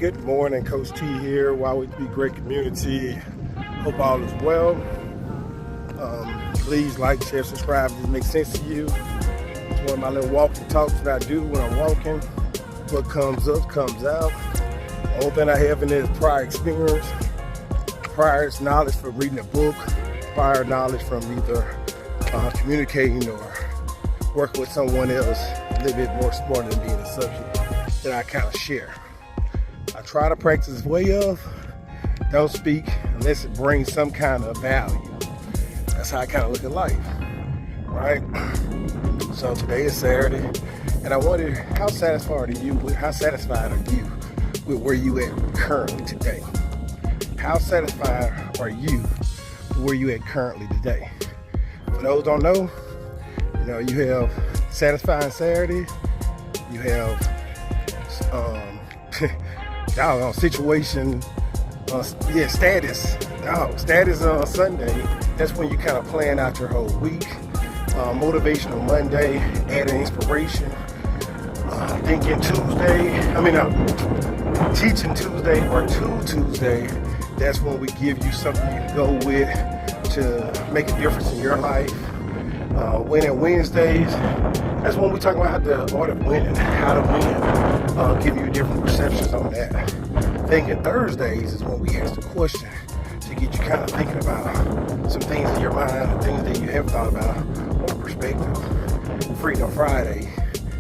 Good morning, Coach T here. Why would be great community? Hope all is well. Please like, share, subscribe if it makes sense to you. It's one of my little walking talks that I do when I'm walking. What comes up comes out. The only thing I have in there is prior experience, prior knowledge from reading a book, prior knowledge from either communicating or working with someone else a little bit more smarter than being a subject that I kind of share. I try to practice this way of don't speak unless it brings some kind of value. That's how I kind of look at life, right? So today is Saturday, and I wonder how satisfied are you with where you at currently today? How satisfied are you with where you at currently today? For those who don't know, you have satisfying Saturday, you have situation, status. Status on Sunday. That's when you kind of plan out your whole week. Motivational Monday, adding inspiration. Thinking Tuesday. Teaching Tuesday or Tuesday. That's when we give you something you can go with to make a difference in your life. Winning Wednesdays. That's when we talk about the art of winning, how to win. Give you different perceptions on that. Thinking Thursdays is when we ask the question to get you kind of thinking about some things in your mind, things that you haven't thought about, or perspective. Freedom Friday,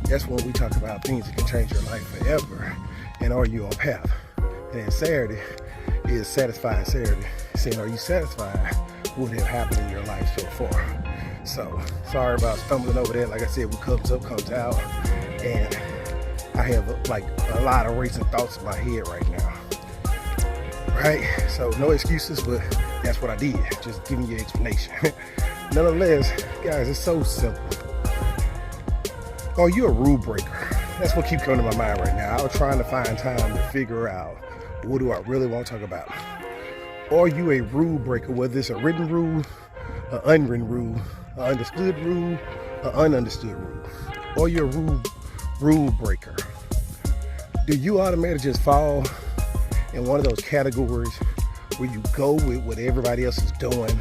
that's when we talk about things that can change your life forever, and are you on path? And then Saturday is Satisfying Saturday, saying are you satisfied with what have happened in your life so far? So, sorry about stumbling over that. Like I said, what comes up comes out, and I have a lot of racing thoughts in my head right now. Right? So, no excuses, but that's what I did. Just giving you an explanation. Nonetheless, guys, it's so simple. Are you a rule breaker? That's what keeps coming to my mind right now. I was trying to find time to figure out what do I really want to talk about. Are you a rule breaker, whether it's a written rule, an unwritten rule, an understood rule, an ununderstood rule? Or you're a rule breaker? Do you automatically just fall in one of those categories where you go with what everybody else is doing,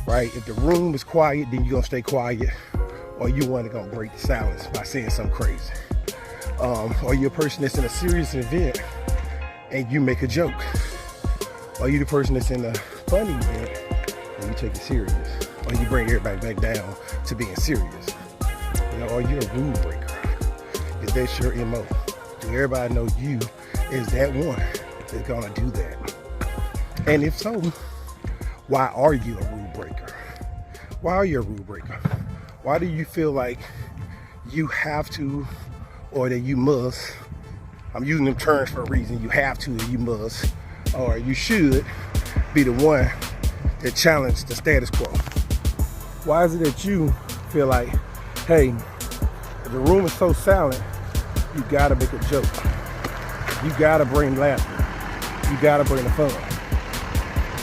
right? If the room is quiet, then you're gonna stay quiet, or you want to go break the silence by saying something crazy. Or you're a person that's in a serious event and you make a joke. Or you the person that's in a funny event and you take it serious. Or you bring everybody back down to being serious. Are you a rule breaker? Is that your MO? Do everybody know you is that one that's gonna do that? And if so, why are you a rule breaker? Why are you a rule breaker? Why do you feel like you have to, or that you must? I'm using them terms for a reason. You have to, or you must, or you should be the one that challenge the status quo. Why is it that you feel like, hey, if the room is so silent, you gotta make a joke. You gotta bring laughter. You gotta bring the fun.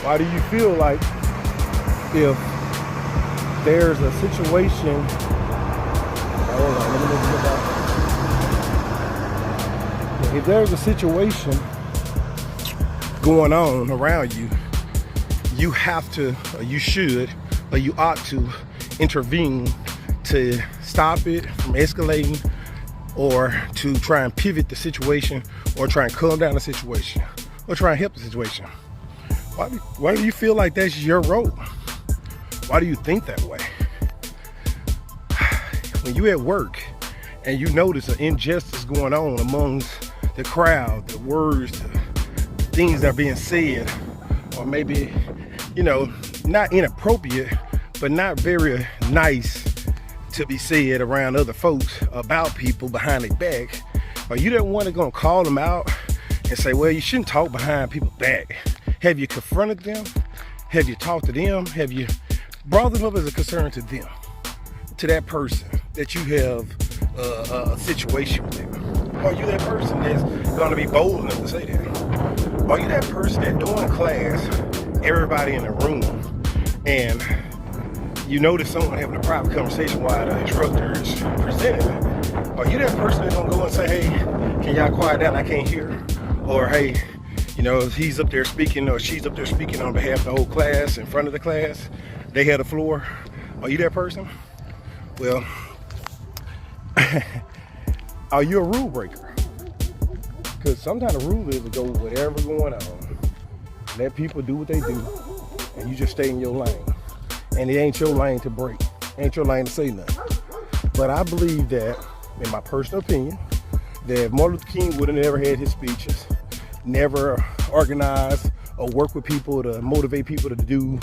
Why do you feel like if there's a situation, if there's a situation going on around you, you have to, or you should, or you ought to intervene to stop it from escalating, or to try and pivot the situation, or try and calm down the situation, or try and help the situation? Why do you feel like that's your role? Why do you think that way? When you at work and you notice an injustice going on amongst the crowd, the words, the things that are being said, or maybe, not inappropriate, but not very nice to be said around other folks about people behind their back, are you that one that's gonna call them out and say, well, you shouldn't talk behind people's back? Have you confronted them? Have you talked to them? Have you brought them up as a concern to them, to that person that you have a situation with them? Are you that person that's gonna be bold enough to say that? Are you that person that during class, everybody in the room, and you notice someone having a private conversation while the instructor is presenting? Are you that person that's gonna go and say, hey, can y'all quiet down, I can't hear? Or hey, you know, he's up there speaking or she's up there speaking on behalf of the whole class in front of the class. They had the floor. Are you that person? Well, are you a rule breaker? Because sometimes the rule is to go with whatever going on. Let people do what they do, and you just stay in your lane. And it ain't your lane to break. It ain't your lane to say nothing. But I believe that, in my personal opinion, that if Martin Luther King would have never had his speeches, never organized or worked with people to motivate people to do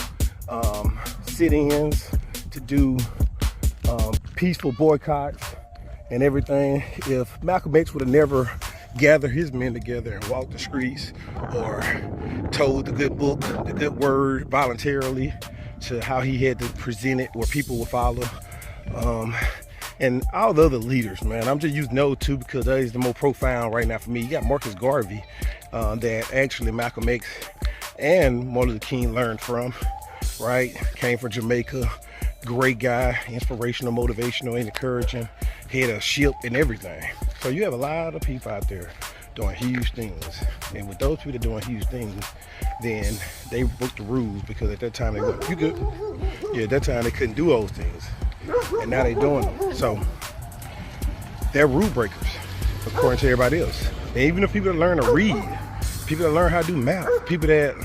sit-ins, to do peaceful boycotts and everything, if Malcolm X would have never gathered his men together and walked the streets or told the good book, the good word voluntarily to how he had to present it where people would follow, and all the other leaders, man. I'm just using those two because that is the most profound right now for me. You got Marcus Garvey, that actually Malcolm X and Martin Luther King learned from, right? Came from Jamaica, great guy, inspirational, motivational, encouraging, had a ship and everything. So you have a lot of people out there doing huge things. And with those people doing huge things, then they broke the rules because at that time they were, you good? Yeah, at that time they couldn't do those things. And now they're doing them. So they're rule breakers, according to everybody else. And even the people that learn to read, people that learn how to do math, people that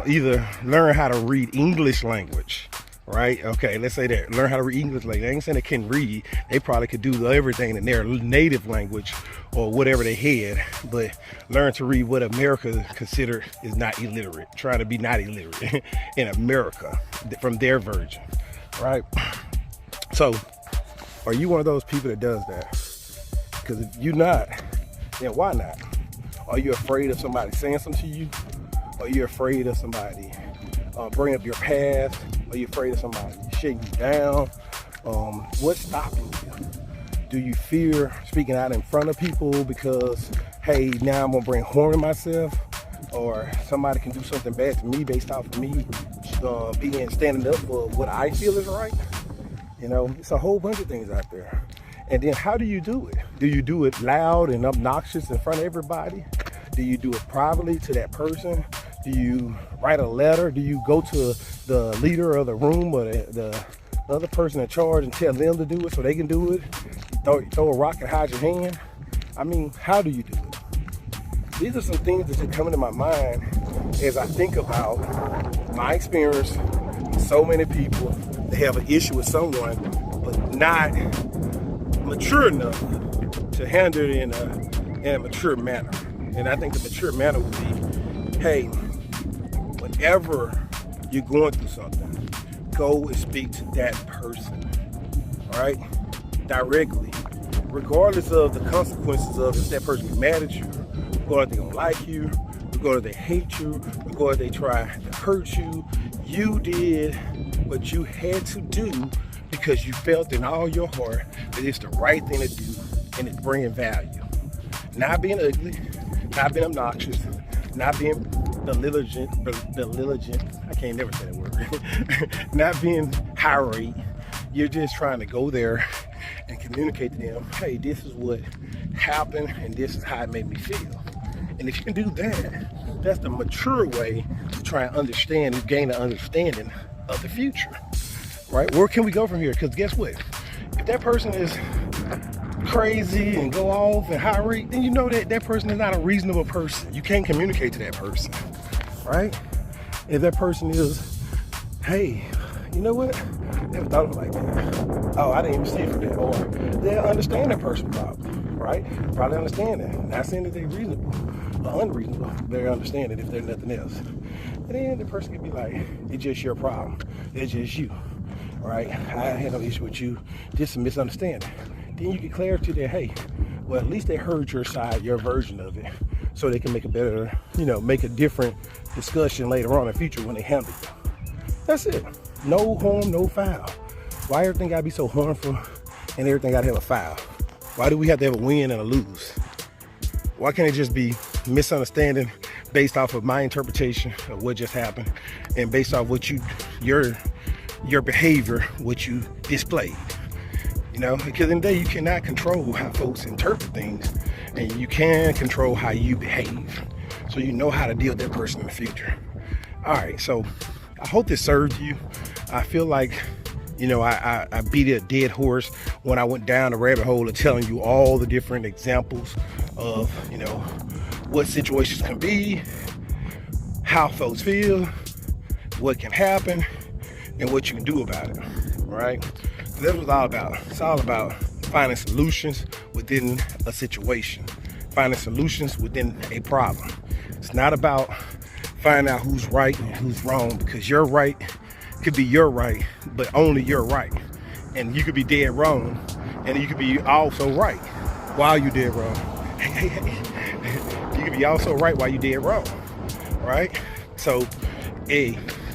either learn how to read English language, right? Okay, let's say that. Learn how to read English language. They ain't saying they can read. They probably could do everything in their native language or whatever they had, but learn to read what America considered is not illiterate. Trying to be not illiterate in America from their version, right? So, are you one of those people that does that? Because if you're not, then why not? Are you afraid of somebody saying something to you? Are you afraid of somebody bringing up your past? Are you afraid of somebody shaking you down? What's stopping you? Do you fear speaking out in front of people because, hey, now I'm gonna bring harm to myself? Or somebody can do something bad to me based off of me standing up for what I feel is right? You know, it's a whole bunch of things out there. And then how do you do it? Do you do it loud and obnoxious in front of everybody? Do you do it privately to that person? Do you write a letter? Do you go to the leader of the room or the other person in charge and tell them to do it so they can do it? Throw a rock and hide your hand? I mean, how do you do it? These are some things that just come into my mind as I think about my experience with so many people that have an issue with someone but not mature enough to handle it in a mature manner. And I think the mature manner would be, hey, whenever you're going through something, go and speak to that person, all right? Directly, regardless of the consequences of if that person is mad at you, regardless if they don't like you, regardless if they hate you, regardless if they try to hurt you. You did what you had to do because you felt in all your heart that it's the right thing to do and it's bringing value. Not being ugly, not being obnoxious, not being diligent, I can't never say that word, not being irate. You're just trying to go there and communicate to them, hey, this is what happened and this is how it made me feel. And if you can do that, that's the mature way to try and understand and gain an understanding of the future, right? Where can we go from here? Because guess what? If that person is crazy and go off and irate, then you know that that person is not a reasonable person. You can't communicate to that person, right? If that person is, hey, you know what? Never thought of it like that. Oh, I didn't even see it from that. Or they'll understand that person probably, right? Probably understand that. Not saying that they're reasonable or unreasonable, but they understand it if they're nothing else. And then the person can be like, it's just your problem. It's just you, right? I had no issue with you. Just a misunderstanding. Then you get clarity that, hey, well, at least they heard your side, your version of it, so they can make a better, make a different discussion later on in the future when they handle it. That's it. No harm, no foul. Why everything gotta be so harmful and everything gotta have a foul? Why do we have to have a win and a lose? Why can't it just be misunderstanding based off of my interpretation of what just happened and based off what your behavior, what you displayed? Because in the day you cannot control how folks interpret things and you can control how you behave, so you know how to deal with that person in the future. All right, so I hope this served you. I feel like, you know, I beat a dead horse when I went down the rabbit hole of telling you all the different examples of, you know, what situations can be, how folks feel, what can happen, and what you can do about it, right? So that's what it's all about. It's all about finding solutions within a situation, finding solutions within a problem. It's not about finding out who's right and who's wrong, because your right could be your right, but only your right. And you could be dead wrong, and you could be also right while you dead wrong. You could be also right while you dead wrong, right? So,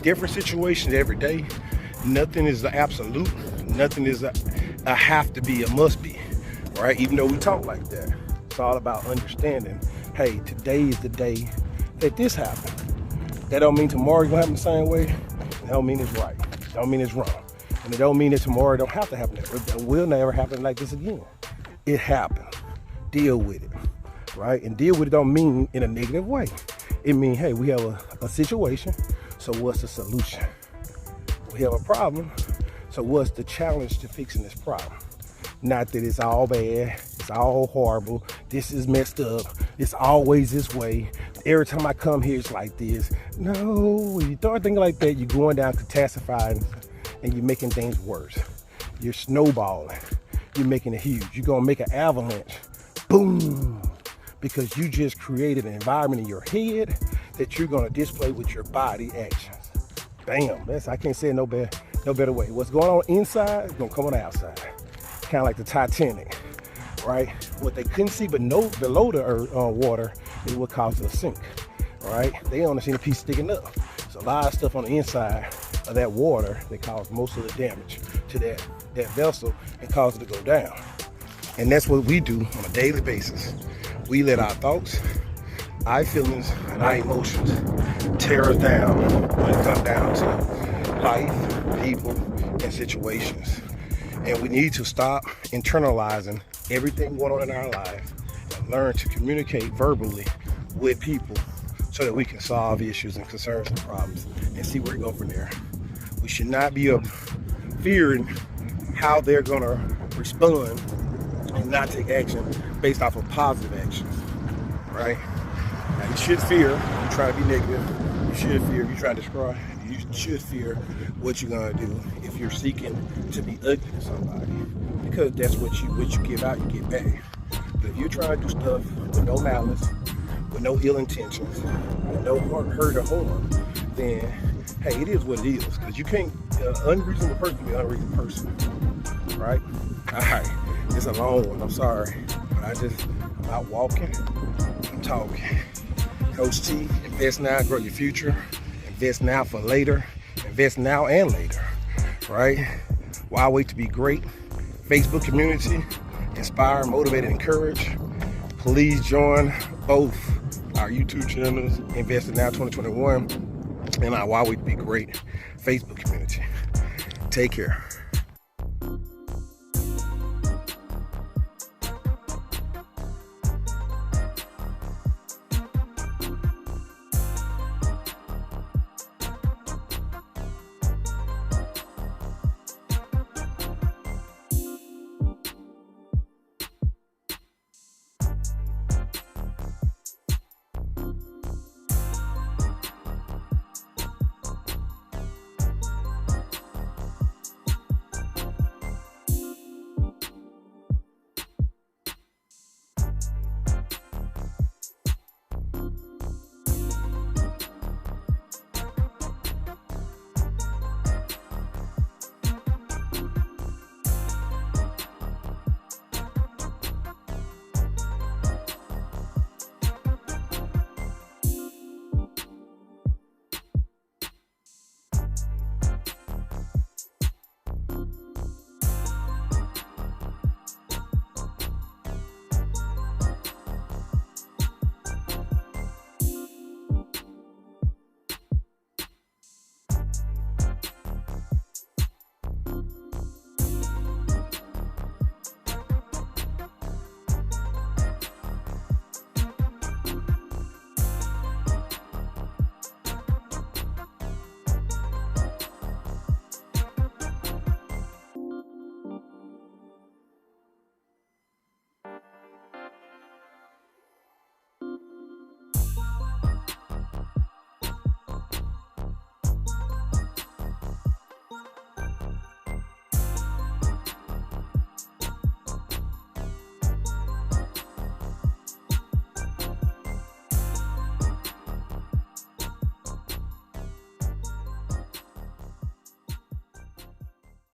different situations every day. Nothing is an absolute. Nothing is a have to be, a must be, right? Even though we talk like that, it's all about understanding. Hey, today is the day that this happened. That don't mean tomorrow it's gonna happen the same way. It don't mean it's right. It don't mean it's wrong. And it don't mean that tomorrow it don't have to happen. It will never happen like this again. It happened. Deal with it, right? And deal with it don't mean in a negative way. It means, hey, we have a situation, so what's the solution? We have a problem, so what's the challenge to fixing this problem? Not that it's all bad, it's all horrible, this is messed up, it's always this way, every time I come here it's like this. No, when you start thinking like that, you're going down catastrophizing and you're making things worse. You're snowballing, you're making it huge. You're gonna make an avalanche, boom, because you just created an environment in your head that you're gonna display with your body actions. Bam, I can't say it no better way. What's going on inside is gonna come on the outside. Kind of like the Titanic, right? What they couldn't see but know below the earth, water is what caused it to sink, right? They only seen a piece sticking up. So a lot of stuff on the inside of that water that caused most of the damage to that vessel and caused it to go down. And that's what we do on a daily basis. We let our thoughts, our feelings, and our emotions tear us down when it comes down to life, people, and situations. And we need to stop internalizing everything going on in our life and learn to communicate verbally with people so that we can solve issues and concerns and problems and see where we go from there. We should not be fearing how they're going to respond and not take action based off of positive actions, right? Now, you should fear you try to be negative. You should fear you try to destroy. You should fear what you're gonna do if you're seeking to be ugly to somebody, because that's what you give out, you get back. But if you're trying to do stuff with no malice, with no ill intentions, with no hurt or harm, then hey, it is what it is. Because you can't, unreasonable person can be an unreasonable person, right? All right, it's a long one. I'm sorry, but I'm out walking, I'm talking. Coach T, invest now, grow your future. Invest now for later. Invest now and later, right? Why wait to be great? Facebook community, inspire, motivate, and encourage. Please join both our YouTube channels, Invest Now 2021, and our Why Wait to Be Great Facebook community. Take care.